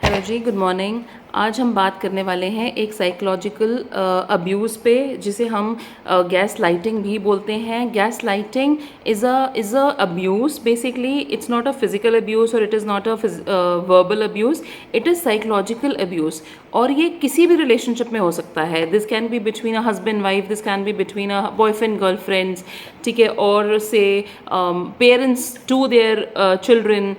Hello जी, good morning. आज हम बात करने वाले हैं एक साइकोलॉजिकल अब्यूज़ पे, जिसे हम गैस लाइटिंग भी बोलते हैं। Gas lighting is a abuse. Basically it's not a physical abuse और it is not a verbal abuse, it is psychological abuse. और ये किसी भी रिलेशनशिप में हो सकता है। This can be between a husband wife, this can be between a boyfriend girlfriends, ठीक है, और से parents to their children,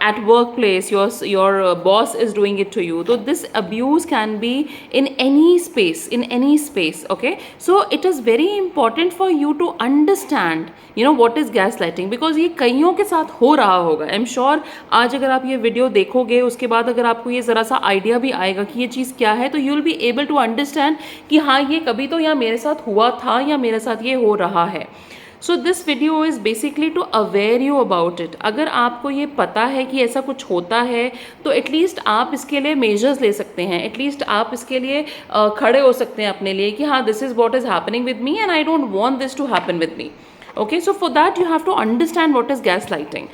at workplace your boss is doing it to you. So this abuse can be in any space. Okay, so it is very important for you to understand what is gaslighting, because ये कईयों के साथ हो रहा होगा। I am sure आज अगर आप ये वीडियो देखोगे, उसके बाद अगर आपको ये ज़रा सा आइडिया भी आएगा कि ये चीज़ क्या है, तो you will be able to understand कि हाँ, ये कभी तो या मेरे साथ हुआ था या मेरे साथ ये हो रहा है। So this video is basically to aware you about it. अगर आपको ये पता है कि ऐसा कुछ होता है, तो एटलीस्ट आप इसके लिए मेजर्स ले सकते हैं। एटलीस्ट आप इसके लिए खड़े हो सकते हैं अपने लिए कि हाँ, this is what is happening with me and I don't want this to happen with me. Okay, so for that you have to understand what is gas lighting.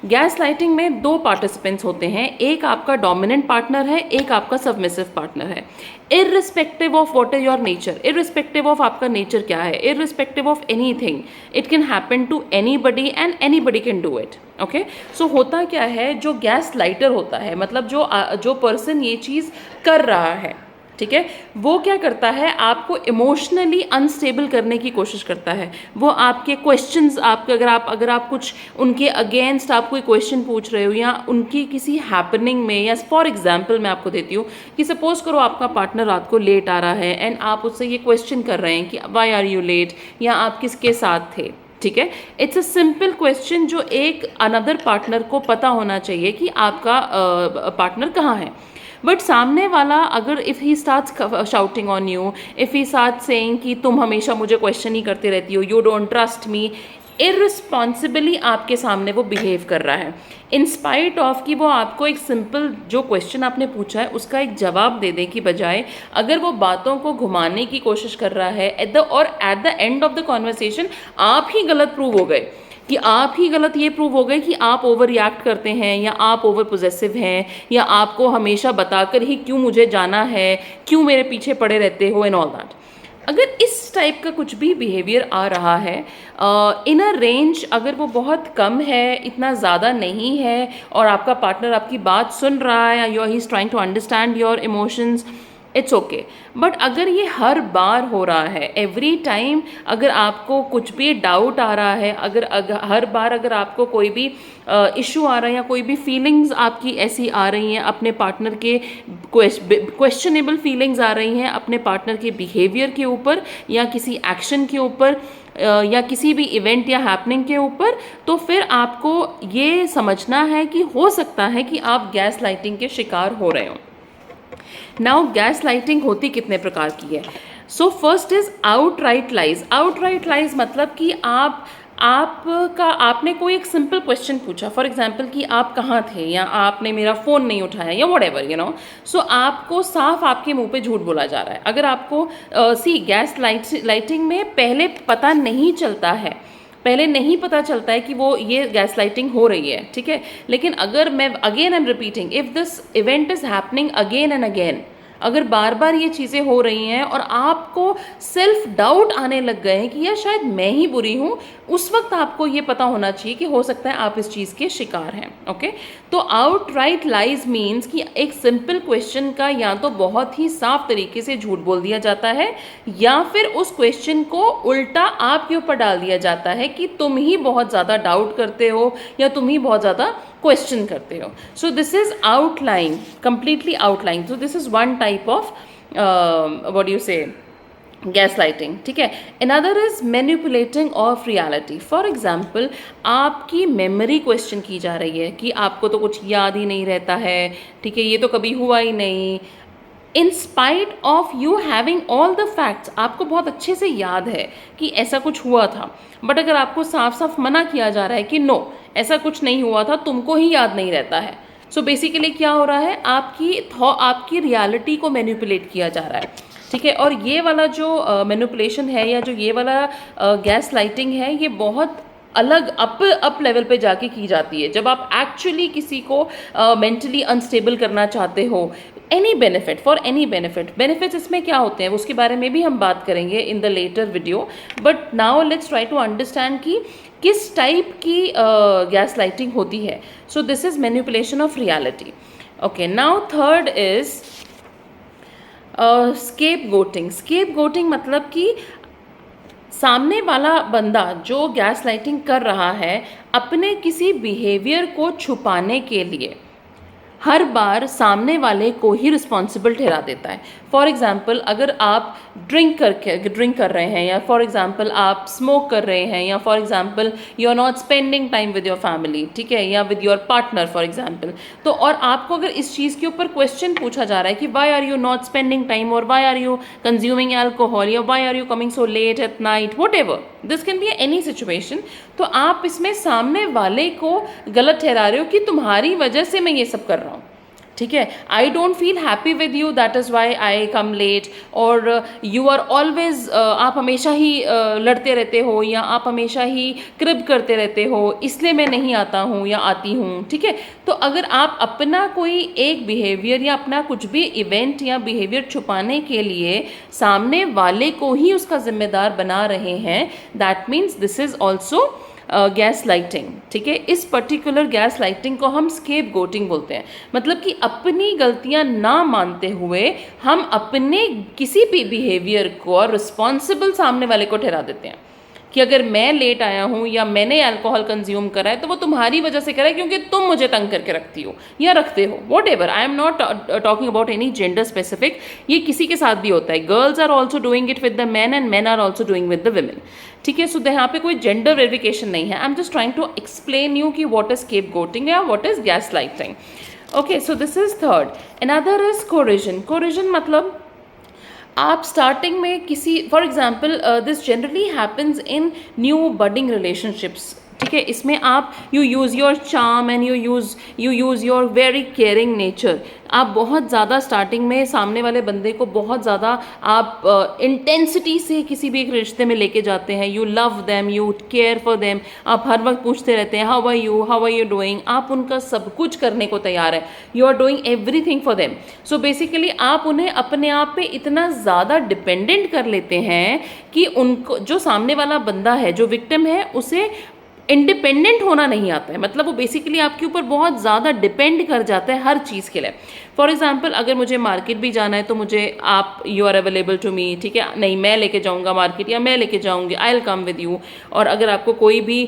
Gas lighting में दो पार्टिसिपेंट्स होते हैं, एक आपका dominant partner है, एक आपका submissive partner है। Irrespective of what is your nature, irrespective of आपका नेचर क्या है, irrespective of anything, it can happen to anybody and anybody can do it. Okay, so होता क्या है, जो गैस लाइटर होता है, मतलब जो पर्सन ये चीज़ कर रहा है, ठीक है, वो क्या करता है, आपको इमोशनली अनस्टेबल करने की कोशिश करता है। वो आपके क्वेश्चंस, आपके अगर आप कुछ उनके अगेंस्ट आप कोई क्वेश्चन पूछ रहे हो, या उनकी किसी हैपनिंग में, या फॉर एग्जांपल मैं आपको देती हूँ कि सपोज करो आपका पार्टनर रात को लेट आ रहा है एंड आप उससे ये क्वेश्चन कर रहे हैं कि वाई आर यू लेट, या आप किसके साथ थे। ठीक है, इट्स अ सिंपल क्वेश्चन जो एक अनदर पार्टनर को पता होना चाहिए कि आपका पार्टनर कहाँ है। बट सामने वाला अगर if he starts shouting on you, if he start saying कि तुम हमेशा मुझे क्वेश्चन ही करते रहती हो, you don't trust me, irresponsibly आपके सामने वो बिहेव कर रहा है, इन स्पाइट ऑफ कि वो आपको एक सिंपल जो क्वेश्चन आपने पूछा है उसका एक जवाब देने की बजाय अगर वो बातों को घुमाने की कोशिश कर रहा है, at the end of the conversation आप ही गलत प्रूव हो गए, कि आप ही गलत ये प्रूव हो गए कि आप ओवर रिएक्ट करते हैं, या आप ओवर पोजेसिव हैं, या आपको हमेशा बताकर ही क्यों मुझे जाना है, क्यों मेरे पीछे पड़े रहते हो, एंड ऑल दैट। अगर इस टाइप का कुछ भी बिहेवियर आ रहा है इन अ रेंज, अगर वो बहुत कम है, इतना ज़्यादा नहीं है, और आपका पार्टनर आपकी बात सुन रहा है, या he is trying to understand your emotions, it's okay. But अगर ये हर बार हो रहा है, एवरी टाइम, अगर आपको कुछ भी डाउट आ रहा है, अगर हर बार अगर आपको कोई भी इशू आ रहा है, या कोई भी फीलिंग्स आपकी ऐसी आ रही हैं अपने पार्टनर के, क्वेश्चनेबल फीलिंग्स आ रही हैं अपने पार्टनर के बिहेवियर के ऊपर, या किसी एक्शन के ऊपर, या किसी भी इवेंट या हैपनिंग के ऊपर, तो फिर आपको ये समझना है कि हो सकता है कि आप गैस लाइटिंग के शिकार हो रहे हो। नाउ गैस लाइटिंग होती कितने प्रकार की है। सो first is outright lies. Outright lies मतलब कि आपने कोई एक सिंपल क्वेश्चन पूछा, फॉर एग्जाम्पल कि आप कहाँ थे, या आपने मेरा फ़ोन नहीं उठाया, या वट एवर सो आपको साफ आपके मुंह पे झूठ बोला जा रहा है। अगर आपको गैस लाइटिंग में पहले पता नहीं चलता है, पहले नहीं पता चलता है कि वो ये गैस लाइटिंग हो रही है, ठीक है, लेकिन अगर मैं again I am repeating, if this event is happening again and again, अगर बार बार ये चीज़ें हो रही हैं और आपको सेल्फ डाउट आने लग गए हैं कि यार शायद मैं ही बुरी हूँ, उस वक्त आपको ये पता होना चाहिए कि हो सकता है आप इस चीज़ के शिकार हैं। ओके, तो आउटराइट लाइज मीन्स कि एक सिंपल क्वेश्चन का या तो बहुत ही साफ तरीके से झूठ बोल दिया जाता है, या फिर उस क्वेश्चन को उल्टा आपके ऊपर डाल दिया जाता है कि तुम ही बहुत ज़्यादा डाउट करते हो, या तुम ही बहुत ज़्यादा क्वेश्चन करते हो। सो this is outline, completely outline. So this is one type of what do you से गैस लाइटिंग, ठीक है। Another is manipulating of reality. For example, आपकी मेमोरी क्वेश्चन की जा रही है कि आपको तो कुछ याद ही नहीं रहता है, ठीक है, ये तो कभी हुआ ही नहीं, इन spite of you having all the facts, आपको बहुत अच्छे से याद है कि ऐसा कुछ हुआ था, बट अगर आपको साफ साफ मना किया जा रहा है कि नो ऐसा कुछ नहीं हुआ था, तुमको ही याद नहीं रहता है। सो बेसिकली क्या हो रहा है, आपकी रियलिटी को मैनिपुलेट किया जा रहा है, ठीक है। और ये वाला जो मैनिपुलेशन है, या जो ये वाला गैस लाइटिंग है, ये बहुत अलग अप लेवल पे जाके की जाती है, जब आप एक्चुअली किसी को मेंटली अनस्टेबल करना चाहते हो। Any benefit, for any benefit, benefits इसमें क्या होते हैं उसके बारे में भी हम बात करेंगे in the later video, but now let's try to understand कि किस टाइप की गैस लाइटिंग होती है। So this is manipulation of reality. Okay, now third is scapegoating. Scapegoating मतलब कि सामने वाला बंदा जो गैस लाइटिंग कर रहा है अपने किसी बिहेवियर को छुपाने के लिए हर बार सामने वाले को ही रिस्पॉन्सिबल ठहरा देता है। फॉर एग्ज़ाम्पल, अगर आप ड्रिंक कर रहे हैं, या फॉर एग्ज़ाम्पल आप स्मोक कर रहे हैं, या for example you are not spending time with your family, ठीक है, या with your partner for example, तो और आपको अगर इस चीज़ के ऊपर क्वेश्चन पूछा जा रहा है कि why are you not spending time, और why are you consuming alcohol, या why are you coming so late at night, whatever, this can be any situation, तो आप इसमें सामने वाले को गलत ठहरा रहे हो कि तुम्हारी वजह से मैं ये सब कर रहा हूँ, ठीक है। I don't feel happy with you, that is why I come late, और यू आर ऑलवेज, आप हमेशा ही लड़ते रहते हो, या आप हमेशा ही क्रिब करते रहते हो, इसलिए मैं नहीं आता हूँ या आती हूँ, ठीक है। तो अगर आप अपना कोई एक बिहेवियर या अपना कुछ भी इवेंट या बिहेवियर छुपाने के लिए सामने वाले को ही उसका जिम्मेदार बना रहे हैं, that means this is also gas lighting, ठीक है। इस पर्टिकुलर गैस लाइटिंग को हम स्केप गोटिंग बोलते हैं, मतलब कि अपनी गलतियां ना मानते हुए हम अपने किसी भी बिहेवियर को रिस्पॉन्सिबल सामने वाले को ठहरा देते हैं कि अगर मैं लेट आया हूँ या मैंने अल्कोहल कंज्यूम करा है तो वो तुम्हारी वजह से करा है, क्योंकि तुम मुझे तंग करके रखती हो या रखते हो, whatever. I am not talking about any gender specific, ये किसी के साथ भी होता है। Girls are also doing it with the man and man are also doing with the women, ठीक है। सो यहाँ पे कोई जेंडर वेरिफिकेशन नहीं है। I am just trying to explain you कि वॉट इज स्केप गोटिंग या what is gas lighting. Okay, so this is third. Another is coercion. Coercion मतलब आप स्टार्टिंग में किसी, for example this generally happens in new budding relationships, ठीक है। इसमें आप you use your charm and you use your very caring nature. आप बहुत ज़्यादा स्टार्टिंग में सामने वाले बंदे को बहुत ज़्यादा आप इंटेंसिटी से किसी भी एक रिश्ते में लेके जाते हैं। You love them, you care for them, आप हर वक्त पूछते रहते हैं हाउ आर यू डूइंग, आप उनका सब कुछ करने को तैयार है, you are doing everything for them. So basically आप उन्हें अपने आप पे इतना ज़्यादा डिपेंडेंट कर लेते हैं कि उनको, जो सामने वाला बंदा है, जो विक्टिम है, उसे इंडिपेंडेंट होना नहीं आता है। मतलब वो बेसिकली आपके ऊपर बहुत ज़्यादा डिपेंड कर जाता है हर चीज़ के लिए। फॉर एग्जाम्पल, अगर मुझे मार्केट भी जाना है तो मुझे आप, you are available to me, ठीक है, नहीं मैं लेके जाऊंगा मार्केट या मैं लेके जाऊंगी, I will come with you. और अगर आपको कोई भी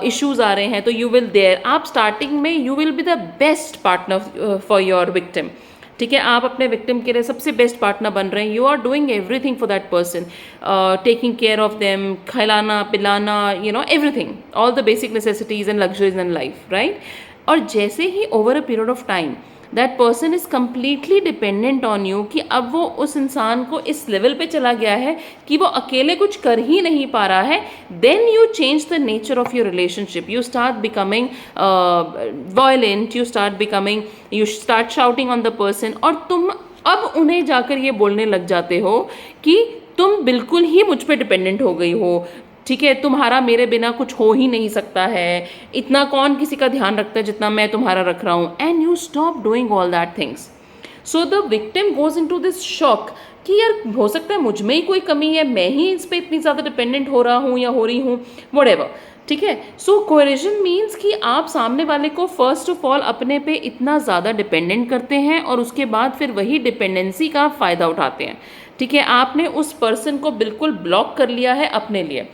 इश्यूज आ रहे हैं तो यू विल देयर, आप स्टार्टिंग में you will be the best partner for your victim, ठीक है। आप अपने विक्टिम के लिए सबसे बेस्ट पार्टनर बन रहे हैं। You are doing everything for that person, taking care of them, खिलाना पिलाना, you know everything, all the basic necessities and luxuries in life, right. और जैसे ही over a period of time that person is completely dependent on you, कि अब वो उस इंसान को इस लेवल पे चला गया है कि वो अकेले कुछ कर ही नहीं पा रहा है, then you change the nature of your relationship. You start becoming violent, you start shouting on the person, और तुम अब उन्हें जाकर ये बोलने लग जाते हो कि तुम बिल्कुल ही मुझ पे डिपेंडेंट हो गई हो, ठीक है, तुम्हारा मेरे बिना कुछ हो ही नहीं सकता है, इतना कौन किसी का ध्यान रखता है जितना मैं तुम्हारा रख रहा हूँ, and you stop doing all that things. So the victim goes into this shock कि यार हो सकता है मुझ में ही कोई कमी है, मैं ही इस पर इतनी ज़्यादा डिपेंडेंट हो रहा हूँ या हो रही हूँ, व्हाटएवर, ठीक है। सो कोएरिजन मीन्स कि आप सामने वाले को फर्स्ट ऑफ ऑल अपने पे इतना ज़्यादा डिपेंडेंट करते हैं और उसके बाद फिर वही डिपेंडेंसी का फ़ायदा उठाते हैं, ठीक है। आपने उस पर्सन को बिल्कुल ब्लॉक कर लिया है अपने लिए,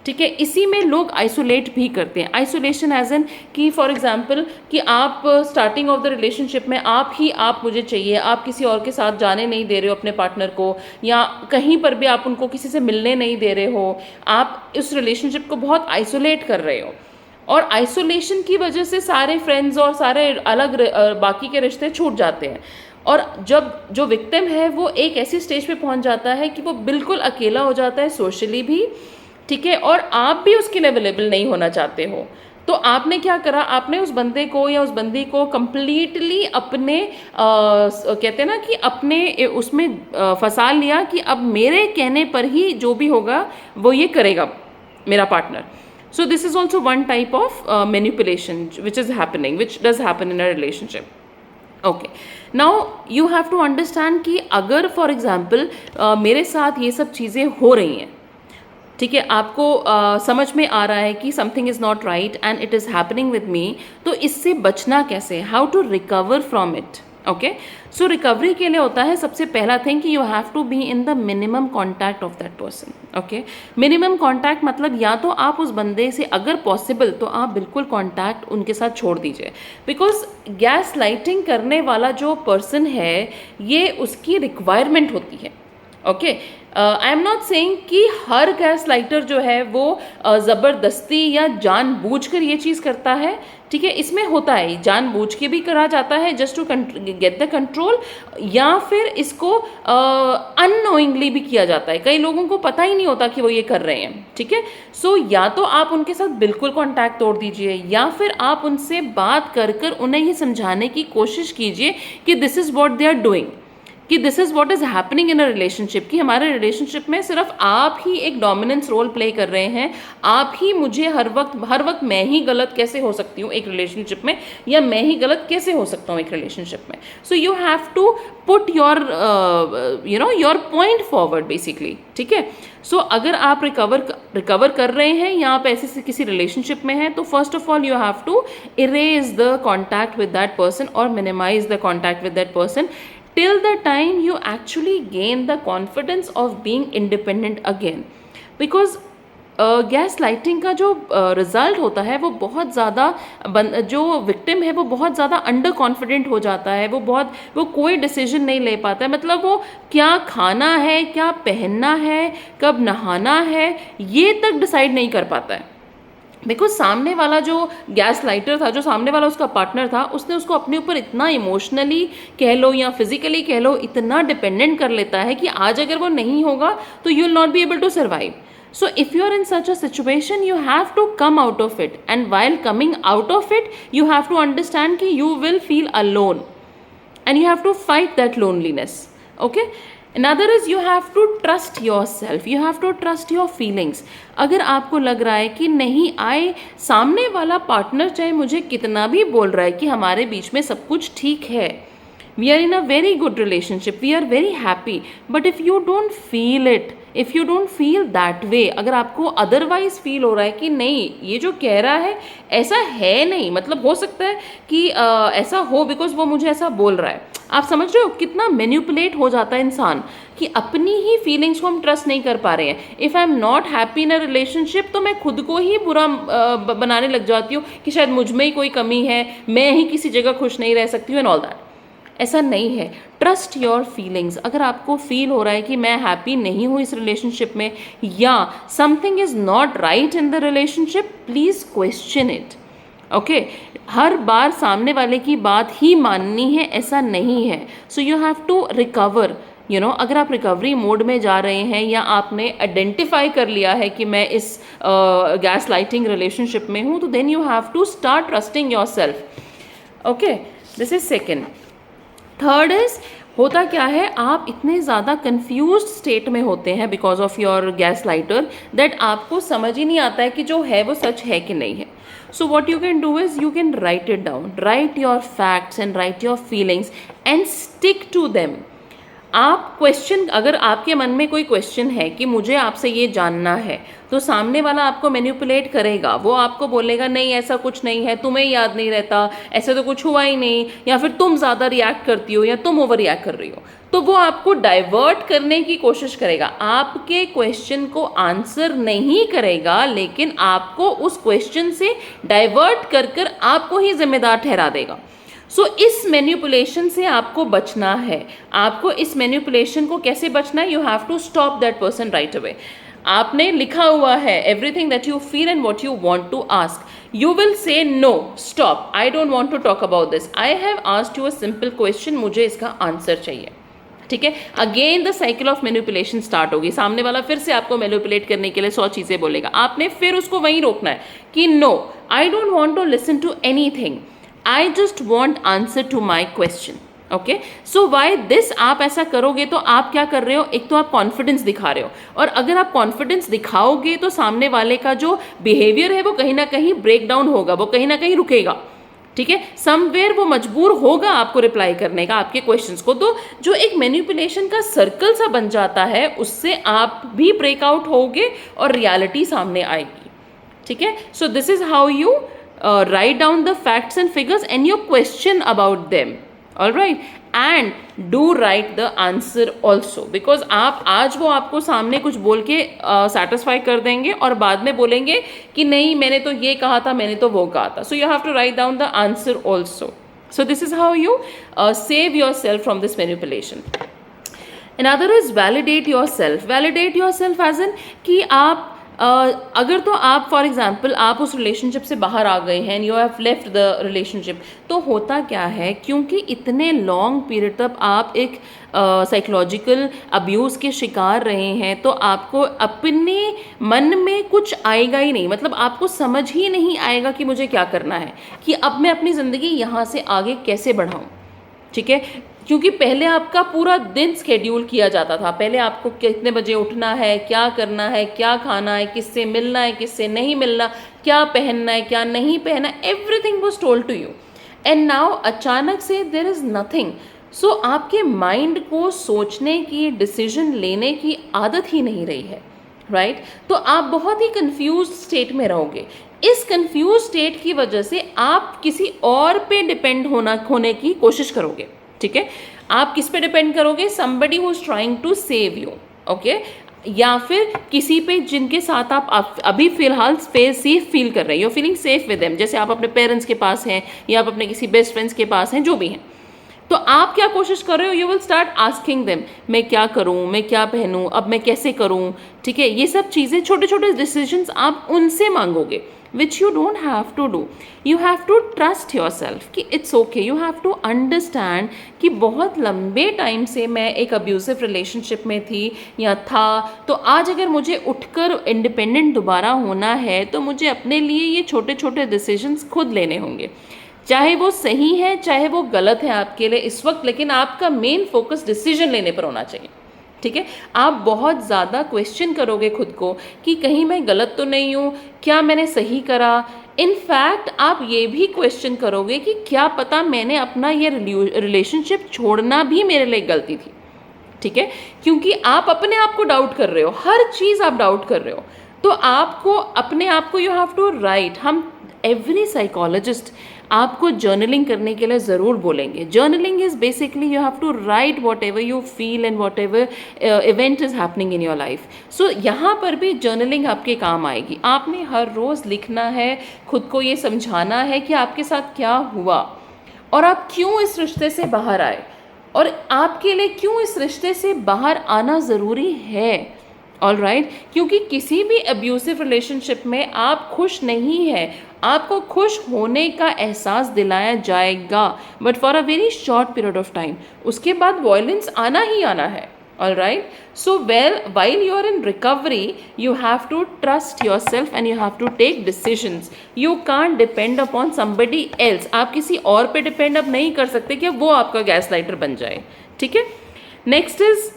ठीक है। इसी में लोग आइसोलेट भी करते हैं। आइसोलेशन एज एन कि फॉर एग्जांपल कि आप स्टार्टिंग ऑफ द रिलेशनशिप में आप मुझे चाहिए, आप किसी और के साथ जाने नहीं दे रहे हो अपने पार्टनर को, या कहीं पर भी आप उनको किसी से मिलने नहीं दे रहे हो, आप उस रिलेशनशिप को बहुत आइसोलेट कर रहे हो, और आइसोलेशन की वजह से सारे फ्रेंड्स और सारे अलग बाकी के रिश्ते छूट जाते हैं। और जब जो विक्टिम है वो एक ऐसी स्टेज पे पहुंच जाता है कि वो बिल्कुल अकेला हो जाता है सोशली भी, ठीक है, और आप भी उसके लिए अवेलेबल नहीं होना चाहते हो। तो आपने क्या करा, आपने उस बंदे को या उस बंदी को कंप्लीटली अपने कहते हैं ना कि अपने उसमें फंसा लिया कि अब मेरे कहने पर ही जो भी होगा वो ये करेगा मेरा partner. So this is also one type of manipulation which is happening, which does happen in a relationship. Okay, now you have to understand कि अगर फॉर एग्जाम्पल मेरे साथ ये सब चीज़ें हो रही हैं, ठीक है, आपको समझ में आ रहा है कि something is not right and it is happening with me, तो इससे बचना कैसे, how to recover from it. Okay, so recovery के लिए होता है सबसे पहला थिंग कि you have to be in the minimum contact of that person. Okay, minimum contact मतलब या तो आप उस बंदे से अगर पॉसिबल तो आप बिल्कुल कॉन्टैक्ट उनके साथ छोड़ दीजिए, बिकॉज गैस लाइटिंग करने वाला जो पर्सन है ये उसकी रिक्वायरमेंट होती है. Okay, I am not saying कि हर गैस लाइटर जो है वो ज़बरदस्ती या जानबूझकर ये चीज़ करता है, ठीक है, इसमें होता है जानबूझ के भी करा जाता है just to get the control, या फिर इसको अननोइंगली भी किया जाता है, कई लोगों को पता ही नहीं होता कि वो ये कर रहे हैं. ठीक है, सो या तो आप उनके साथ बिल्कुल कॉन्टैक्ट तोड़ दीजिए या फिर आप उनसे बात कर कर उन्हें ये समझाने की कोशिश कीजिए कि this is what they are doing, कि this is what is happening in a relationship, कि हमारे रिलेशनशिप में सिर्फ आप ही एक डोमिनेंस रोल प्ले कर रहे हैं, आप ही मुझे हर वक्त मैं ही गलत कैसे हो सकती हूँ एक रिलेशनशिप में, या मैं ही गलत कैसे हो सकता हूँ एक रिलेशनशिप में. So you have to put your your point forward basically. ठीक है, सो अगर आप रिकवर कर रहे हैं या आप ऐसे किसी रिलेशनशिप में हैं, तो first of all you have to erase the contact with that person और minimize the contact with that person till the time you actually gain the confidence of being independent again. Because gas lighting का जो result होता है वो बहुत ज़्यादा जो victim है वो बहुत ज़्यादा अंडर कॉन्फिडेंट हो जाता है, वो कोई डिसीजन नहीं ले पाता है, मतलब वो क्या खाना है, क्या पहनना है, कब नहाना है, ये तक डिसाइड नहीं कर पाता है. बिकॉज सामने वाला जो गैस लाइटर था, जो सामने वाला उसका पार्टनर था, उसने उसको अपने ऊपर इतना इमोशनली कह लो या फिजिकली कह लो इतना डिपेंडेंट कर लेता है कि आज अगर वो नहीं होगा तो you will not be able to survive. So if you are in such a situation, you have to come out of it, and while coming out of it, you have to understand कि you will feel alone, and you have to fight that loneliness. Okay? Another is you have to trust yourself. You have to trust your feelings. अगर आपको लग रहा है कि नहीं सामने वाला पार्टनर चाहे मुझे कितना भी बोल रहा है कि हमारे बीच में सब कुछ ठीक है, we are in a very good relationship, we are very happy, but if you don't feel it, if you don't feel that way, अगर आपको अदरवाइज फील हो रहा है कि नहीं ये जो कह रहा है ऐसा है नहीं, मतलब हो सकता है कि ऐसा हो बिकॉज वो मुझे ऐसा बोल रहा है. आप समझ रहे हो कितना मैनिपुलेट हो जाता है इंसान कि अपनी ही फीलिंग्स को हम ट्रस्ट नहीं कर पा रहे हैं. If I am not happy in a relationship तो मैं खुद को ही बुरा बनाने लग जाती हूँ कि शायद मुझ में ही कोई कमी है, मैं ही किसी जगह खुश नहीं रह सकती हूँ एंड ऑल दैट. ऐसा नहीं है. Trust your feelings. अगर आपको फील हो रहा है कि मैं हैप्पी नहीं हूँ इस रिलेशनशिप में या something is not right in the relationship, please question it. Okay, हर बार सामने वाले की बात ही माननी है ऐसा नहीं है. So you have to recover. अगर आप रिकवरी मोड में जा रहे हैं या आपने आइडेंटिफाई कर लिया है कि मैं इस गैस लाइटिंग रिलेशनशिप में हूँ, तो then you have to start trusting yourself. Okay, this is second. Third is होता क्या है, आप इतने ज़्यादा कंफ्यूज्ड स्टेट में होते हैं because of your gas lighter that आपको समझ ही नहीं आता है कि जो है वो सच है कि नहीं है. So what you can do is you can write it down, write your facts and write your feelings and stick to them. आप क्वेश्चन, अगर आपके मन में कोई क्वेश्चन है कि मुझे आपसे ये जानना है, तो सामने वाला आपको मैनिपुलेट करेगा. वो आपको बोलेगा नहीं ऐसा कुछ नहीं है, तुम्हें याद नहीं रहता, ऐसा तो कुछ हुआ ही नहीं, या फिर तुम ज़्यादा रिएक्ट करती हो या तुम ओवर रिएक्ट कर रही हो. तो वो आपको डाइवर्ट करने की कोशिश करेगा, आपके क्वेश्चन को आंसर नहीं करेगा, लेकिन आपको उस क्वेश्चन से डाइवर्ट कर कर आपको ही जिम्मेदार ठहरा देगा. सो इस मैनिपुलेशन से आपको बचना है. आपको इस मैनिपुलेशन को कैसे बचना है? You have to stop that person right away. आपने लिखा हुआ है everything that you feel and what you want to ask. You will say no, stop, I don't want to talk about this, I have asked you a simple question, मुझे इसका answer चाहिए. ठीक है, again the cycle of manipulation start होगी. सामने वाला फिर से आपको मैनिपुलेट करने के लिए 100 चीज़ें बोलेगा. आपने फिर उसको वहीं रोकना है कि no, I don't want to listen to anything, I just want answer to my question. Okay, so why this, आप ऐसा करोगे तो आप क्या कर रहे हो, एक तो आप कॉन्फिडेंस दिखा रहे हो, और अगर आप कॉन्फिडेंस दिखाओगे तो सामने वाले का जो बिहेवियर है वो कहीं ना कहीं ब्रेक डाउन होगा, वो कहीं ना कहीं रुकेगा, ठीक है, समवेयर वो मजबूर होगा आपको रिप्लाई करने का आपके क्वेश्चंस को। तो जो एक मैनिपुलेशन का सर्कल सा बन जाता है, उससे आप भी ब्रेकआउट होगे और रियलिटी सामने आएगी, ठीक है। So this is how you write down the facts and figures and your question about them, all right, and do write the answer also, because आप आज वो आपको सामने कुछ बोल के satisfy कर देंगे और बाद में बोलेंगे कि नहीं मैंने तो ये कहा था, मैंने तो वो कहा था, so you have to write down the answer also. So this is how you save yourself from this manipulation. Another is validate yourself. Validate yourself as in कि आप अगर तो आप फॉर एग्जाम्पल आप उस रिलेशनशिप से बाहर आ गए हैं, you have left the relationship, तो होता क्या है, क्योंकि इतने लॉन्ग पीरियड तक आप एक साइकोलॉजिकल अब्यूज़ के शिकार रहे हैं, तो आपको अपने मन में कुछ आएगा ही नहीं, मतलब आपको समझ ही नहीं आएगा कि मुझे क्या करना है, कि अब मैं अपनी ज़िंदगी यहाँ से आगे कैसे बढ़ाऊँ, ठीक है, क्योंकि पहले आपका पूरा दिन स्केड्यूल किया जाता था, पहले आपको कितने बजे उठना है, क्या करना है, क्या खाना है, किससे मिलना है, किससे नहीं मिलना, क्या पहनना है, क्या नहीं पहनना, everything was told to you, and now अचानक से देयर इज़ नथिंग। सो आपके माइंड को सोचने की, डिसीजन लेने की आदत ही नहीं रही है, राइट, तो आप बहुत ही कंफ्यूज स्टेट में रहोगे। इस कंफ्यूज स्टेट की वजह से आप किसी और पे डिपेंड होने की कोशिश करोगे, ठीक है, आप किस पे डिपेंड करोगे, somebody who is trying to save you, okay, या फिर किसी पे जिनके साथ आप अभी फिलहाल सेफ फील कर रहे हो, फीलिंग सेफ विद देम, जैसे आप अपने पेरेंट्स के पास हैं या आप अपने किसी बेस्ट फ्रेंड्स के पास हैं, जो भी हैं, तो आप क्या कोशिश कर रहे हो, you will start asking them, मैं क्या करूं, मैं क्या पहनूं, अब मैं कैसे करूं, ठीक है, ये सब चीज़ें, छोटे छोटे डिसीजंस आप उनसे मांगोगे, which you don't have to do. You have to trust yourself कि it's okay. You have to understand कि बहुत लंबे टाइम से मैं एक अब्यूसिव रिलेशनशिप में थी या था, तो आज अगर मुझे उठकर इंडिपेंडेंट दोबारा होना है तो मुझे अपने लिए ये छोटे छोटे डिसीजंस खुद लेने होंगे, चाहे वो सही है चाहे वो गलत है आपके लिए इस वक्त, लेकिन आपका मेन फोकस डिसीजन लेने पर होना चाहिए, ठीक है। आप बहुत ज़्यादा क्वेश्चन करोगे खुद को कि कहीं मैं गलत तो नहीं हूँ, क्या मैंने सही करा, इनफैक्ट आप ये भी क्वेश्चन करोगे कि क्या पता मैंने अपना ये रिलेशनशिप छोड़ना भी मेरे लिए गलती थी, ठीक है, क्योंकि आप अपने आप को डाउट कर रहे हो, हर चीज़ आप डाउट कर रहे हो, तो आपको अपने आप को यू हैव टू राइट। हम एवरी साइकोलॉजिस्ट आपको जर्नलिंग करने के लिए ज़रूर बोलेंगे। Journaling is basically you have to write whatever you feel and whatever event is happening in your life. So यहाँ पर भी जर्नलिंग आपके काम आएगी। आपने हर रोज़ लिखना है, खुद को ये समझाना है कि आपके साथ क्या हुआ और आप क्यों इस रिश्ते से बाहर आए और आपके लिए क्यों इस रिश्ते से बाहर आना ज़रूरी है। ऑल राइट, क्योंकि किसी भी अब्यूसिव रिलेशनशिप में आप खुश नहीं हैं, आपको खुश होने का एहसास दिलाया जाएगा but for a very short period of time, उसके बाद वॉयलेंस आना ही आना है। All right, so while you are in recovery you have to trust yourself and you have to take decisions. You can't depend upon somebody else. आप किसी और पे depend अब नहीं कर सकते कि वो आपका गैस लाइटर बन जाए, ठीक है। Next is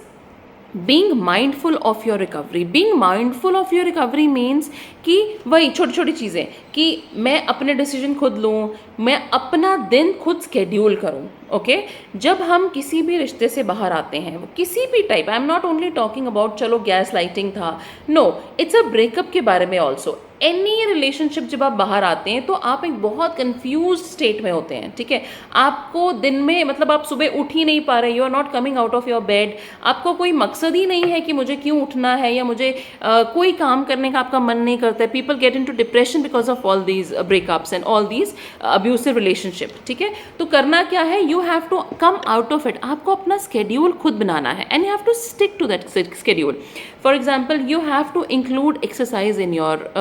being mindful of your recovery. Being mindful of your recovery means कि वही छोटी छोटी चीज़ें कि मैं अपने डिसीजन खुद लूँ, मैं अपना दिन खुद स्केड्यूल करूँ, ओके। जब हम किसी भी रिश्ते से बाहर आते हैं, वो किसी भी type, I am not only talking about चलो गैस लाइटिंग था, नो, इट्स अ ब्रेकअप के बारे में ऑल्सो। एनी रिलेशनशिप जब आप बाहर आते हैं तो आप एक बहुत कंफ्यूज स्टेट में होते हैं, ठीक है। आपको दिन में मतलब आप सुबह उठ ही नहीं पा रहे, you are not coming out of your bed, आपको कोई मकसद ही नहीं है कि मुझे क्यों उठना है या मुझे कोई काम करने का आपका मन नहीं करता है। People get into depression because of all these breakups and all these abusive relationship, ठीक है। तो करना क्या है, you have to come out of it. आपको अपना स्केड्यूल खुद बनाना है and you have to stick to that schedule. For example, you have to include exercise in your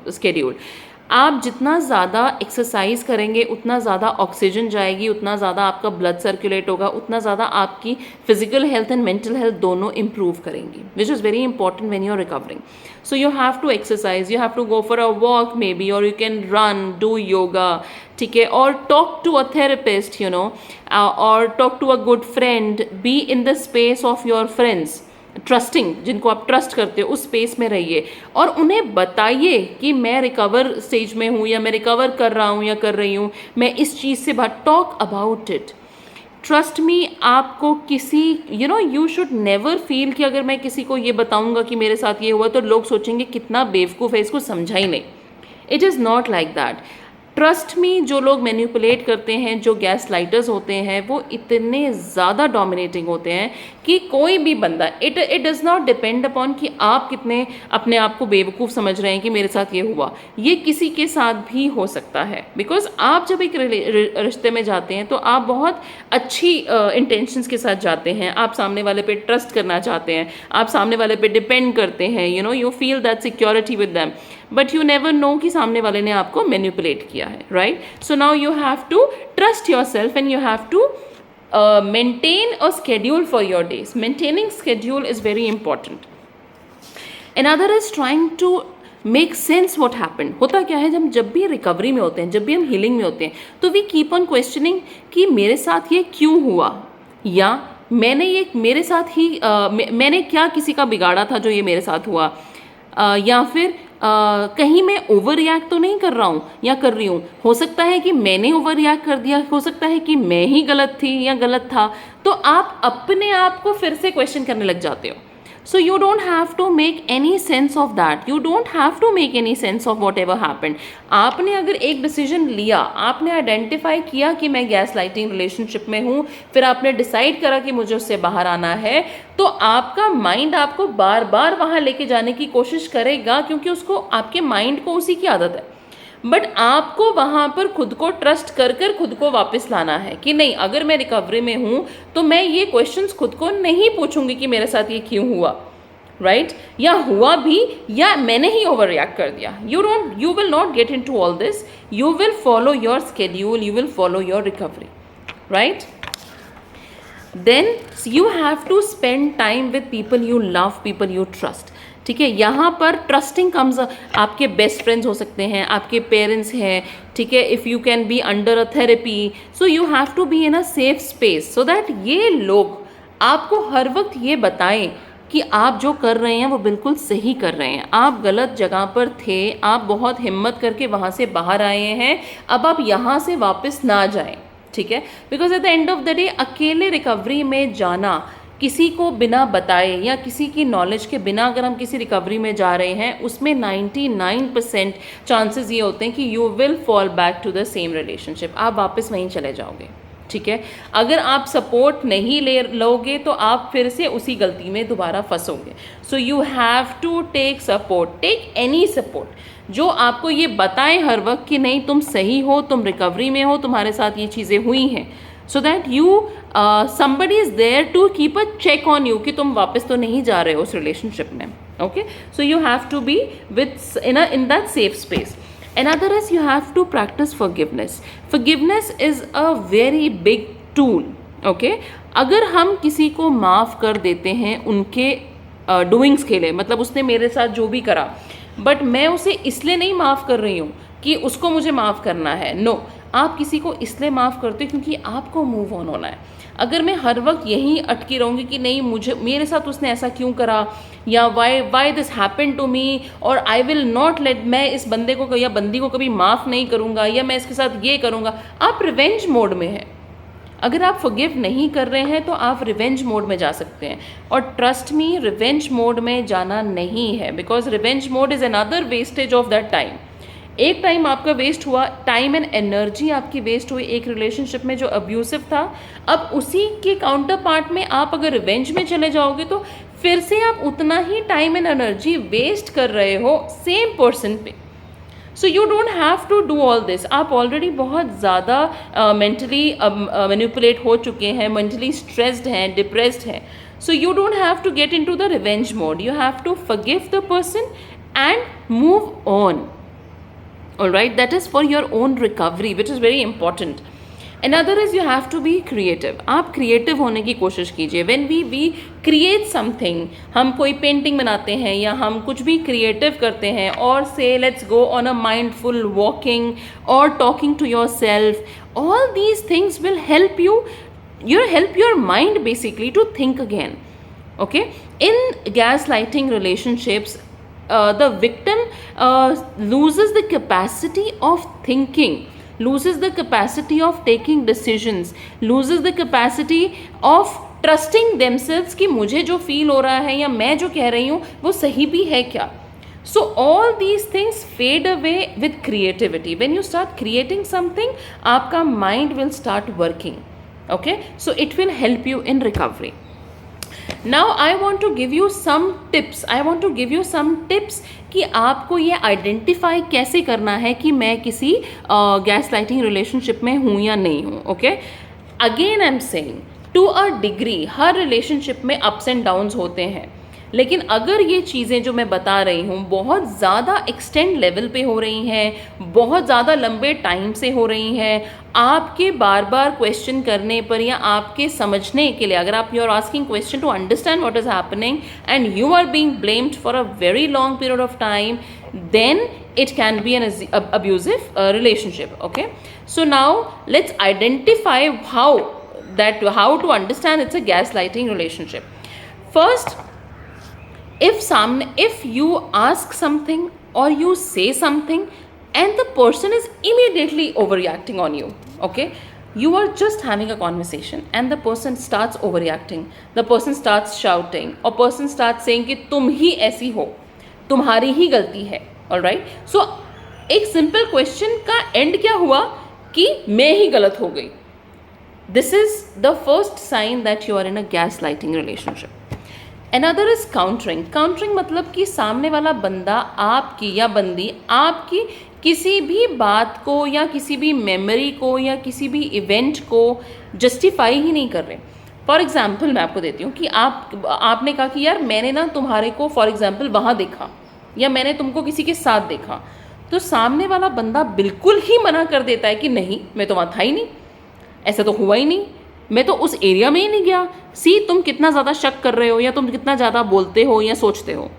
schedule. आप जितना ज़्यादा एक्सरसाइज करेंगे उतना ज़्यादा ऑक्सीजन जाएगी, उतना ज़्यादा आपका ब्लड सर्कुलेट होगा, उतना ज़्यादा आपकी physical health and mental health दोनों इंप्रूव करेंगी, which is very important when you are recovering. So you have to exercise, you have to go for a walk maybe, or you can run, do yoga, ठीक है, or talk to a therapist, you know, or talk to a good friend, be in the space of your friends, trusting, जिनको आप trust करते हो उस space में रहिए और उन्हें बताइए कि मैं रिकवर स्टेज में हूँ या मैं रिकवर कर रहा हूँ या कर रही हूँ, मैं इस चीज़ से बाहर, talk about it. Trust me, आपको किसी यू शुड नेवर फील कि अगर मैं किसी को ये बताऊंगा कि मेरे साथ ये हुआ तो लोग सोचेंगे कितना बेवकूफ़ है, इसको समझा ही नहीं. It is not like that. Trust me, जो लोग मैनिपुलेट करते हैं, जो गैस लाइटर्स होते हैं, वो इतने ज़्यादा डोमिनेटिंग होते हैं कि कोई भी बंदा, it does not depend upon कि आप कितने अपने आप को बेवकूफ़ समझ रहे हैं कि मेरे साथ ये हुआ, ये किसी के साथ भी हो सकता है. बिकॉज आप जब एक रिश्ते में जाते हैं तो आप बहुत अच्छी इंटेंशंस के साथ जाते हैं, आप सामने वाले पे ट्रस्ट करना चाहते हैं, आप सामने वाले पे डिपेंड करते हैं, you feel that security with them, but you never know कि सामने वाले ने आपको मैनिपुलेट किया है, right. So now you have to trust yourself and you have to maintain a schedule for your days. Maintaining schedule is very important. Another is trying to make sense what happened. होता क्या है, जब भी recovery में होते हैं, जब भी हम हीलिंग में होते हैं, तो वी कीप ऑन क्वेश्चनिंग कि मेरे साथ ये क्यों हुआ, या मैंने ये मेरे साथ ही मैंने क्या किसी का बिगाड़ा था जो ये मेरे साथ हुआ, या फिर कहीं मैं ओवर रिएक्ट तो नहीं कर रहा हूँ या कर रही हूँ. हो सकता है कि मैंने ओवर रिएक्ट कर दिया, हो सकता है कि मैं ही गलत थी या गलत था. तो आप अपने आप को फिर से क्वेश्चन करने लग जाते हो. So you don't have to make any sense of that, you don't have to make any sense of whatever happened. आपने अगर एक डिसीजन लिया, आपने आइडेंटिफाई किया कि मैं गैस लाइटिंग रिलेशनशिप में हूँ, फिर आपने डिसाइड करा कि मुझे उससे बाहर आना है, तो आपका माइंड आपको बार बार वहाँ लेके जाने की कोशिश करेगा, क्योंकि उसको, आपके माइंड को उसी की आदत है. बट आपको वहाँ पर खुद को ट्रस्ट कर कर खुद को वापस लाना है कि नहीं, अगर मैं रिकवरी में हूँ तो मैं ये क्वेश्चंस खुद को नहीं पूछूंगी कि मेरे साथ ये क्यों हुआ, राइट, या हुआ भी, या मैंने ही ओवर रिएक्ट कर दिया. You will not get into all this. You will follow your schedule, you will follow your recovery, right? Then you have to spend time with people you love, people you trust. ठीक है, यहाँ पर trusting comes, आपके best friends हो सकते हैं, आपके parents हैं, ठीक है, if you can be under a therapy, so you have to be in a safe space so that ये लोग आपको हर वक्त ये बताएं कि आप जो कर रहे हैं वो बिल्कुल सही कर रहे हैं, आप गलत जगह पर थे, आप बहुत हिम्मत करके वहाँ से बाहर आए हैं, अब आप यहाँ से वापस ना जाएं. ठीक है, because at the end of the day अकेले रिकवरी में जाना, किसी को बिना बताए या किसी की नॉलेज के बिना अगर हम किसी रिकवरी में जा रहे हैं, उसमें 99% चांसेस ये होते हैं कि you will fall back to the same relationship, आप वापस वहीं चले जाओगे. ठीक है, अगर आप सपोर्ट नहीं ले लोगे तो आप फिर से उसी गलती में दोबारा फंसोगे. So you have to take support, take any support जो आपको ये बताएं हर वक्त कि नहीं तुम सही हो, तुम रिकवरी में हो, तुम्हारे साथ ये चीज़ें हुई हैं, so that you somebody is there to keep a check on you कि तुम वापस तो नहीं जा रहे हो उस रिलेशनशिप में. Okay, so you have to be with in that safe space. Another is you have to practice forgiveness. Forgiveness is a very big tool. Okay, अगर हम किसी को माफ़ कर देते हैं उनके डूइंग्स के लिए, मतलब उसने मेरे साथ जो भी करा, बट मैं उसे इसलिए नहीं माफ़ कर रही हूँ कि उसको मुझे माफ़ करना है. नो, आप किसी को इसलिए माफ़ करते हो क्योंकि आपको मूव ऑन होना है. अगर मैं हर वक्त यहीं अटकी रहूँगी कि नहीं मुझे, मेरे साथ उसने ऐसा क्यों करा, या why this happen to me, और आई विल नॉट लेट, मैं इस बंदे को या बंदी को कभी माफ़ नहीं करूँगा, या मैं इसके साथ ये करूँगा, आप रिवेंज मोड में हैं. अगर आप फॉरगिव नहीं कर रहे हैं तो आप रिवेंज मोड में जा सकते हैं, और ट्रस्ट मी, रिवेंज मोड में जाना नहीं है, because revenge mode is another wastage of that time. एक टाइम आपका वेस्ट हुआ, टाइम एंड एनर्जी आपकी वेस्ट हुई एक रिलेशनशिप में जो अब्यूसिव था. अब उसी के काउंटर पार्ट में आप अगर रिवेंज में चले जाओगे तो फिर से आप उतना ही टाइम एंड एनर्जी वेस्ट कर रहे हो सेम पर्सन पे. So you don't have to do all this. आप ऑलरेडी बहुत ज़्यादा मेंटली मैनिपुलेट हो चुके हैं, मेंटली स्ट्रेस्ड हैं, डिप्रेस्ड हैं. So you don't have to get into the revenge mode. You have to forgive the person and move on. all right, that is for your own recovery, which is very important. Another is you have to be creative. आप creative होने की कोशिश कीजिए. When we create something, हम कोई painting बनाते हैं या हम कुछ भी creative करते हैं, और say let's go on a mindful walking or talking to yourself, all these things will help your mind basically to think again. Okay, in gaslighting relationships, the victim loses the capacity of thinking, loses the capacity of taking decisions, loses the capacity of trusting themselves कि मुझे जो feel हो रहा है या मैं जो कह रही हूँ वो सही भी है क्या. So all these things fade away with creativity. When you start creating something, आपका mind will start working. Okay, so it will help you in recovery. Now I want to give you some tips. कि आपको ये identify कैसे करना है कि मैं किसी गैस लाइटिंग रिलेशनशिप में हूँ या नहीं हूँ. Okay, again I am saying, to a degree हर रिलेशनशिप में अप्स एंड डाउन्स होते हैं, लेकिन अगर ये चीज़ें जो मैं बता रही हूँ बहुत ज़्यादा एक्सटेंड लेवल पे हो रही हैं, बहुत ज़्यादा लंबे टाइम से हो रही हैं, आपके बार बार क्वेश्चन करने पर या आपके समझने के लिए, अगर आप you are asking question to understand what is happening and you are being blamed for a very long period of time, then it can be an abusive relationship. Okay, so now let's identify how to understand it's a gaslighting relationship. First, if you ask something or you say something and the person is immediately overreacting on you, okay, you are just having a conversation and the person starts overreacting, the person starts shouting or person starts saying कि तुम ही ऐसी हो, तुम्हारी ही गलती है. All right, सो एक simple question का and क्या हुआ कि मैं ही गलत हो गई. This is the first sign that you are in a gaslighting relationship. Another is countering. Countering मतलब कि सामने वाला बंदा आपकी या बंदी आपकी किसी भी बात को या किसी भी मेमोरी को या किसी भी इवेंट को जस्टिफाई ही नहीं कर रहे. फॉर एग्जाम्पल मैं आपको देती हूँ कि आपने कहा कि यार मैंने ना तुम्हारे को फॉर एग्जाम्पल वहाँ देखा या मैंने तुमको किसी के साथ देखा, तो सामने वाला बंदा बिल्कुल ही मना कर देता है कि नहीं, मैं तो वहाँ था ही नहीं, ऐसा तो हुआ ही नहीं, मैं तो उस एरिया में ही नहीं गया. सी, तुम कितना ज़्यादा शक कर रहे हो या तुम कितना ज़्यादा बोलते हो या सोचते हो.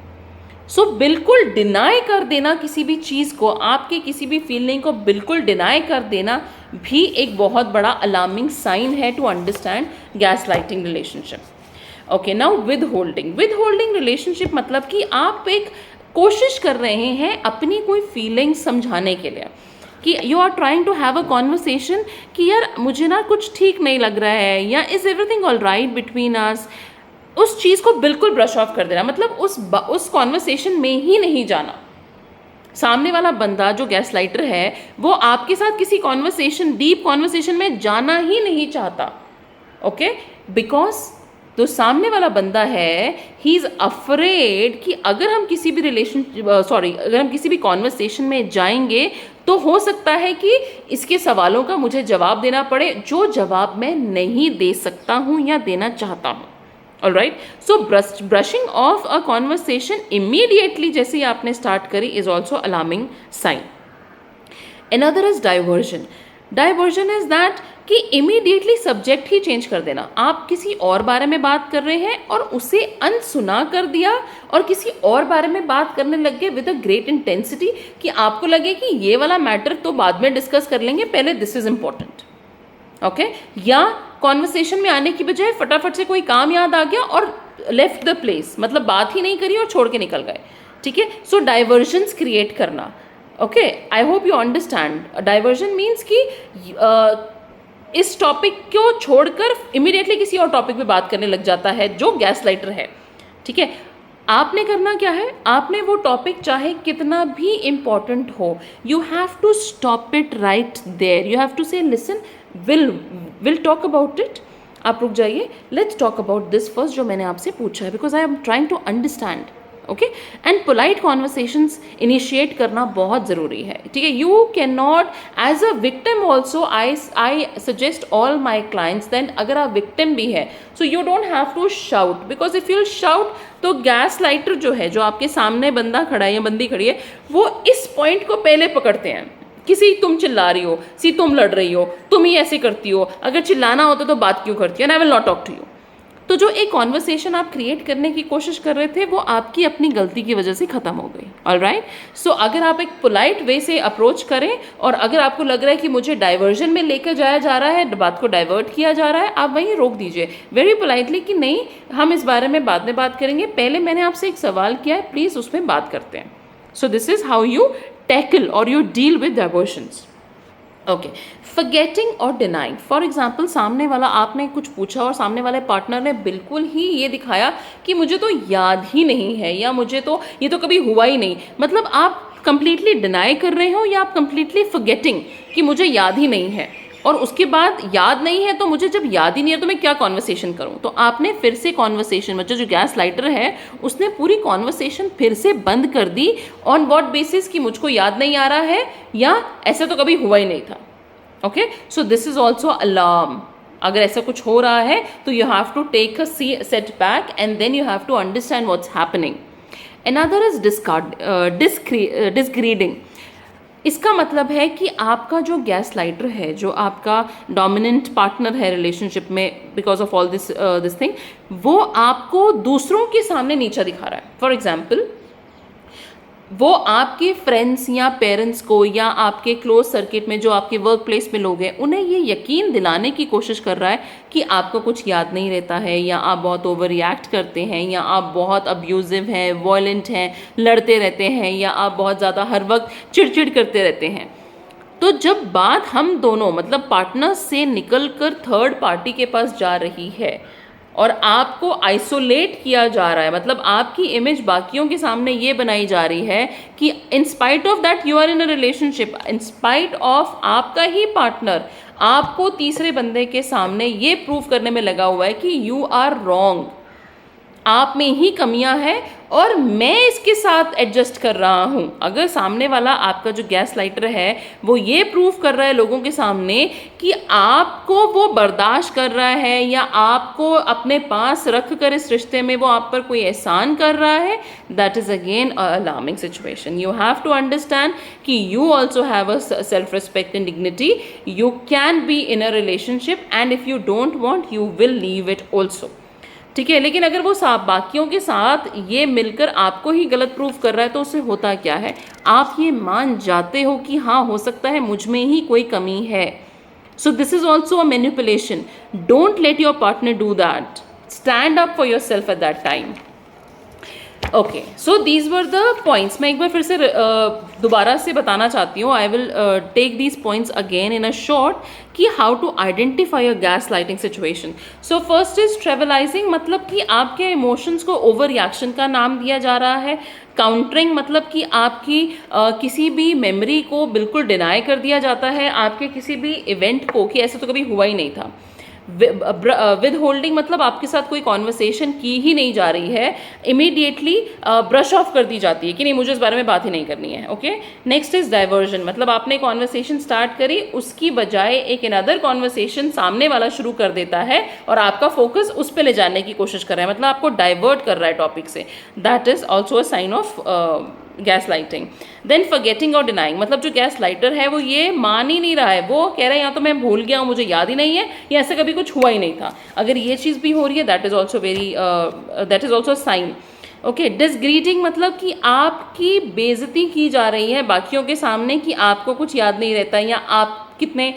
सो बिल्कुल डिनाई कर देना किसी भी चीज़ को, आपके किसी भी फीलिंग को बिल्कुल डिनाई कर देना भी एक बहुत बड़ा अलार्मिंग साइन है to understand gaslighting relationship. Okay, now withholding relationship मतलब कि आप एक कोशिश कर रहे हैं अपनी कोई फीलिंग समझाने के लिए, कि you are trying to have a conversation कि यार मुझे ना कुछ ठीक नहीं लग रहा है या is everything all right between us. उस चीज़ को बिल्कुल ब्रश ऑफ कर देना, मतलब उस कॉन्वर्सेशन में ही नहीं जाना. सामने वाला बंदा जो गैस लाइटर है वो आपके साथ किसी कॉन्वर्सेशन, डीप कॉन्वर्सेशन में जाना ही नहीं चाहता. ओके, बिकॉज तो सामने वाला बंदा है, ही इज़ अफ्रेड कि अगर हम किसी भी कॉन्वर्सेशन में जाएंगे तो हो सकता है कि इसके सवालों का मुझे जवाब देना पड़े जो जवाब मैं नहीं दे सकता हूँ या देना चाहता हूँ. All right, so brushing off a conversation immediately जैसे ही आपने स्टार्ट करी is also alarming sign. Another is diversion. Diversion is that कि इमीडिएटली सब्जेक्ट ही चेंज कर देना. आप किसी और बारे में बात कर रहे हैं और उसे अनसुना कर दिया और किसी और बारे में बात करने लग गए विद अ ग्रेट इंटेंसिटी कि आपको लगे कि ये वाला मैटर तो बाद में डिस्कस कर लेंगे, पहले दिस इज इम्पोर्टेंट. ओके, या कॉन्वर्सेशन में आने की बजाय फटाफट से कोई काम याद आ गया और लेफ्ट द प्लेस, मतलब बात ही नहीं करी और छोड़ के निकल गए. ठीक है, सो डाइवर्जन्स क्रिएट करना. Okay, I hope you understand. Diversion means कि इस टॉपिक को छोड़कर इमीडिएटली किसी और टॉपिक पे बात करने लग जाता है जो गैस लाइटर है. ठीक है, आपने करना क्या है, आपने वो टॉपिक चाहे कितना भी इम्पॉर्टेंट हो, you have to stop it right there. You have to say listen, will talk about it. आप रुक जाइए, let's talk about this first जो मैंने आपसे पूछा है, because I am trying to understand. Okay. And polite conversations initiate करना बहुत ज़रूरी है, ठीक है। You can not as a victim also, I suggest all my clients then, अगर आप विक्टिम भी है so you don't have to shout, because if you shout तो गैस लाइटर जो है, जो आपके सामने बंदा खड़ा है या बंदी खड़ी है, वो इस पॉइंट को पहले पकड़ते हैं किसी, तुम चिल्ला रही हो, सी तुम लड़ रही हो, तुम ही ऐसे करती हो, अगर चिल्लाना होता तो बात क्यों करती हो, and I will not talk to you. तो जो एक कॉन्वर्सेशन आप क्रिएट करने की कोशिश कर रहे थे वो आपकी अपनी गलती की वजह से ख़त्म हो गई। ऑलराइट, सो अगर आप एक पोलाइट वे से अप्रोच करें, और अगर आपको लग रहा है कि मुझे डाइवर्जन में लेकर जाया जा रहा है, बात को डाइवर्ट किया जा रहा है, आप वहीं रोक दीजिए वेरी पोलाइटली कि नहीं, हम इस बारे में बाद में बात करेंगे, पहले मैंने आपसे एक सवाल किया है, प्लीज़ उसमें बात करते हैं। So this is how you tackle और you deal with diversions. Okay, forgetting और डिनाइंग। फॉर एग्जाम्पल, सामने वाला, आपने कुछ पूछा और सामने वाले पार्टनर ने बिल्कुल ही ये दिखाया कि मुझे तो याद ही नहीं है, या मुझे तो ये तो कभी हुआ ही नहीं, मतलब आप कंप्लीटली डिनाई कर रहे हो, या आप कंप्लीटली फॉरगेटिंग कि मुझे याद ही नहीं है, और उसके बाद याद नहीं है तो मुझे जब याद ही नहीं है तो मैं क्या कॉन्वर्सेशन करूं। तो आपने फिर से कॉन्वर्सेशन, मतलब जो गैस लाइटर है उसने पूरी कॉन्वर्सेशन फिर से बंद कर दी, ऑन व्हाट बेसिस कि मुझको याद नहीं आ रहा है, या ऐसा तो कभी हुआ ही नहीं था। Okay, so this is also alarm. अगर ऐसा कुछ हो रहा है तो you have to take a setback and then you have to understand what's happening. Another is discrediting. इसका मतलब है कि आपका जो गैस लाइटर है, जो आपका डोमिनेंट पार्टनर है रिलेशनशिप में, because of all this thing, वो आपको दूसरों के सामने नीचा दिखा रहा है। फॉर एग्जाम्पल, वो आपके फ्रेंड्स या पेरेंट्स को, या आपके क्लोज सर्किट में जो आपके वर्क प्लेस में लोग हैं, उन्हें ये यकीन दिलाने की कोशिश कर रहा है कि आपको कुछ याद नहीं रहता है, या आप बहुत ओवर रिएक्ट करते हैं, या आप बहुत अब्यूजिव हैं, वॉयलेंट हैं, लड़ते रहते हैं, या आप बहुत ज़्यादा हर वक्त चिड़चिड़ करते रहते हैं। तो जब बात हम दोनों, मतलब पार्टनर्स से निकल कर थर्ड पार्टी के पास जा रही है और आपको आइसोलेट किया जा रहा है, मतलब आपकी इमेज बाकियों के सामने ये बनाई जा रही है कि in spite of that you are in a relationship, in spite of आपका ही पार्टनर आपको तीसरे बंदे के सामने ये प्रूव करने में लगा हुआ है कि यू आर रॉन्ग, आप में ही कमियां हैं और मैं इसके साथ एडजस्ट कर रहा हूं। अगर सामने वाला आपका जो गैस लाइटर है वो ये प्रूव कर रहा है लोगों के सामने कि आपको वो बर्दाश्त कर रहा है, या आपको अपने पास रख कर इस रिश्ते में वो आप पर कोई एहसान कर रहा है, that is again a alarming situation. You have to understand कि you also have a self respect and dignity, you can be in a relationship and if you don't want you will leave it also, ठीक है। लेकिन अगर वो बाकियों के साथ ये मिलकर आपको ही गलत प्रूफ कर रहा है तो उससे होता क्या है, आप ये मान जाते हो कि हाँ हो सकता है मुझ में ही कोई कमी है। So this is also a manipulation. Don't let your partner do that, stand up for your self at that time. Okay, so these were the points. मैं एक बार फिर से दोबारा से बताना चाहती हूँ, I will take these points again in a short, कि how to identify a gaslighting situation. So first is trivializing, मतलब कि आपके इमोशंस को ओवर रिएक्शन का नाम दिया जा रहा है। काउंटरिंग, मतलब कि आपकी किसी भी मेमोरी को बिल्कुल डिनाई कर दिया जाता है, आपके किसी भी इवेंट को कि ऐसा तो कभी हुआ ही नहीं था। विद होल्डिंग, मतलब आपके साथ कोई कॉन्वर्सेशन की ही नहीं जा रही है, इमीडिएटली ब्रश ऑफ कर दी जाती है कि नहीं मुझे इस बारे में बात ही नहीं करनी है। ओके, नेक्स्ट इज डाइवर्जन, मतलब आपने कॉन्वर्सेशन स्टार्ट करी, उसकी बजाय एक अनदर कॉन्वर्सेशन सामने वाला शुरू कर देता है और आपका फोकस उस पर ले जाने की कोशिश कर रहा है, मतलब आपको डाइवर्ट कर रहा है टॉपिक से। That is also a sign of gaslighting. Then forgetting और डिनाइंग, मतलब जो गैस लाइटर है वो ये मान ही नहीं रहा है, वो कह रहा है या तो मैं भूल गया हूँ, मुझे याद ही नहीं है, या ऐसा कभी कुछ हुआ ही नहीं था। अगर ये चीज़ भी हो रही है that is also sign. Okay, discrediting, मतलब कि आपकी बेइज्जती की जा रही है बाकियों के सामने कि आपको कुछ याद नहीं रहता, या आप कितने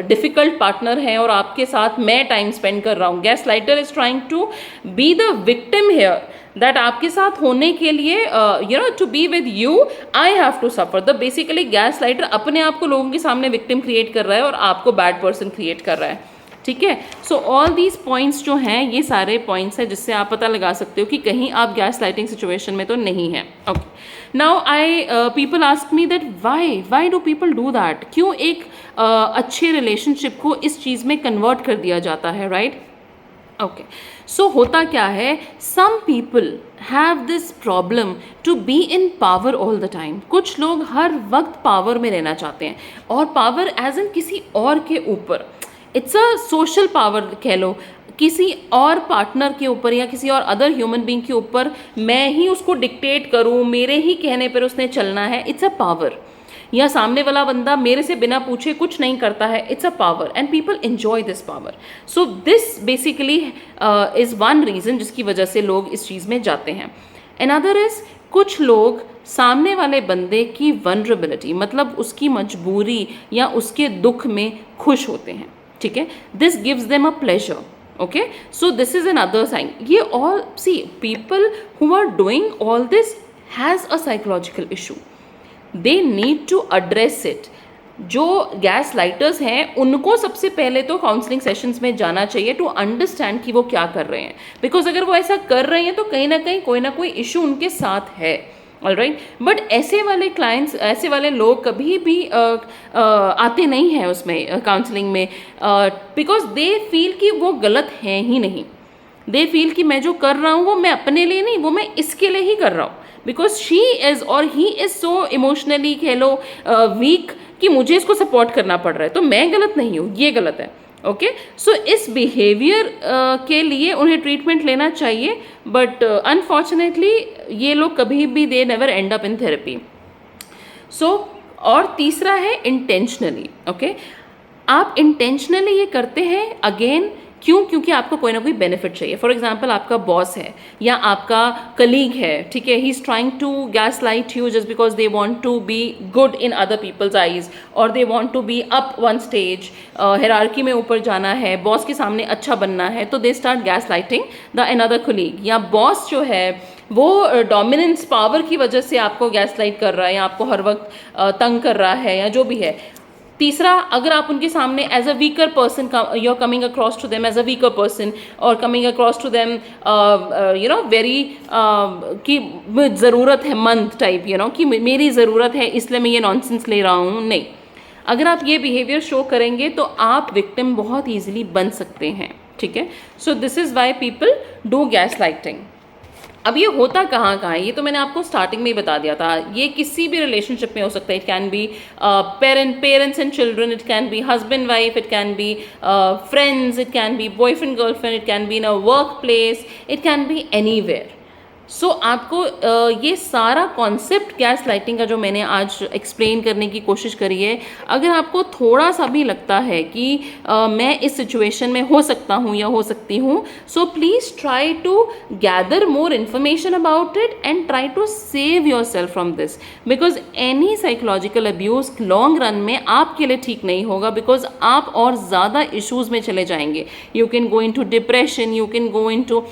डिफ़िकल्ट पार्टनर हैं और आपके साथ मैं टाइम स्पेंड कर रहा हूँ। Gaslighter is trying to be the victim here, that आपके साथ होने के लिए you know to be with you I have to suffer. The basically gaslighter अपने आप को लोगों के सामने विक्टिम क्रिएट कर रहा है और आपको बैड पर्सन क्रिएट कर रहा है, ठीक है। सो ऑल दीज पॉइंट्स जो हैं ये सारे पॉइंट्स हैं जिससे आप पता लगा सकते हो कि कहीं आप गैस लाइटिंग सिचुएशन में तो नहीं है। Okay, now I people ask me that why do people do that, क्यों एक अच्छे रिलेशनशिप को इस चीज़ में कन्वर्ट कर दिया जाता है, राइट? ओके, सो होता क्या है, some people have this problem to be in power all the time. कुछ लोग हर वक्त पावर में रहना चाहते हैं, और पावर एज इन किसी और के ऊपर, इट्स अ सोशल पावर कह लो, किसी और पार्टनर के ऊपर या किसी और अदर ह्यूमन बीइंग के ऊपर मैं ही उसको डिक्टेट करूं, मेरे ही कहने पर उसने चलना है, इट्स अ पावर। या सामने वाला बंदा मेरे से बिना पूछे कुछ नहीं करता है, it's a power, and people enjoy this power. So this basically is one reason जिसकी वजह से लोग इस चीज़ में जाते हैं। अनदर इज़, कुछ लोग सामने वाले बंदे की वनरेबिलिटी, मतलब उसकी मजबूरी या उसके दुख में खुश होते हैं, ठीक है, this gives them a pleasure. okay, so this is another sign. ये all, see, people who are doing all this has a psychological issue, they need to address it. जो गैस लाइटर्स हैं उनको सबसे पहले तो काउंसलिंग सेशंस में जाना चाहिए टू अंडरस्टैंड कि वो क्या कर रहे हैं, बिकॉज अगर वो ऐसा कर रहे हैं तो कहीं ना कोई इशू उनके साथ है, ऑलराइट। बट ऐसे वाले क्लाइंट्स, ऐसे वाले लोग कभी भी आते नहीं हैं उसमें काउंसलिंग में, बिकॉज दे फील कि वो गलत हैं ही नहीं। दे फील कि मैं जो कर रहा हूँ वो मैं अपने लिए नहीं, वो मैं इसके लिए ही कर रहा हूँ, बिकॉज शी इज़ और ही इज़ सो इमोशनली कह लो वीक कि मुझे इसको सपोर्ट करना पड़ रहा है, तो मैं गलत नहीं हूँ, ये गलत है। ओके, सो इस बिहेवियर के लिए उन्हें ट्रीटमेंट लेना चाहिए, बट अनफॉर्चुनेटली ये लोग कभी भी they never end up in therapy. So और तीसरा है इंटेंशनली। ओके, आप इंटेंशनली ये करते हैं अगेन, क्यों? क्योंकि आपको कोई ना कोई बेनिफिट चाहिए। फॉर एग्जाम्पल, आपका बॉस है या आपका कलीग है, ठीक है, he is trying to gaslight you just because they want to be good in other people's eyes, और they want to be up one stage, hierarchy में ऊपर जाना है, बॉस के सामने अच्छा बनना है, तो they start gas lighting the another colleague. या बॉस जो है वो डोमिनेंस पावर की वजह से आपको गैस लाइट कर रहा है या आपको हर वक्त तंग कर रहा है या जो भी है। तीसरा, अगर आप उनके सामने as a weaker person, you are coming across to them as a weaker person, और coming across to them you know very कि ज़रूरत है मंद टाइप, यू नो कि मेरी ज़रूरत है इसलिए मैं ये नॉनसेंस ले रहा हूँ, नहीं। अगर आप ये बिहेवियर शो करेंगे तो आप विक्टिम बहुत ईजिली बन सकते हैं, ठीक है। So this is why people do gas lighting. अब ये होता कहाँ है, ये तो मैंने आपको स्टार्टिंग में ही बता दिया था। ये किसी भी रिलेशनशिप में हो सकता है। It can be parents and children, it can be husband wife, it can be friends, it can be boyfriend girlfriend, it can be in a work place, it can be anywhere. So आपको ये सारा concept gas lighting का जो मैंने आज explain करने की कोशिश करी है, अगर आपको थोड़ा सा भी लगता है कि मैं इस सिचुएशन में हो सकता हूँ या हो सकती हूँ, so please try to gather more information about it and try to save yourself from this, because any psychological abuse long run में आपके लिए ठीक नहीं होगा, बिकॉज आप और ज़्यादा इश्यूज़ में चले जाएंगे। You can go into depression, you can go into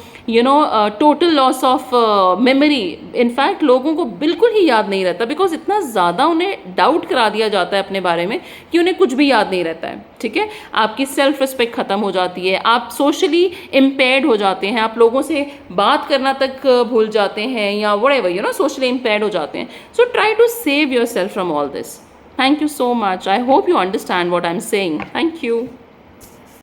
total loss of memory. In fact लोगों को बिल्कुल ही याद नहीं रहता, बिकॉज इतना ज़्यादा उन्हें डाउट करा दिया जाता है अपने बारे में कि उन्हें कुछ भी याद नहीं रहता है, ठीक है। आपकी सेल्फ रिस्पेक्ट ख़त्म हो जाती है, आप सोशली इम्पेयर्ड हो जाते हैं, आप लोगों से बात करना तक भूल जाते हैं या व्हाटएवर, सोशली इम्पेयर्ड हो जाते हैं। So try to save yourself from all this. Thank you so much. I hope you understand what I am saying. Thank you.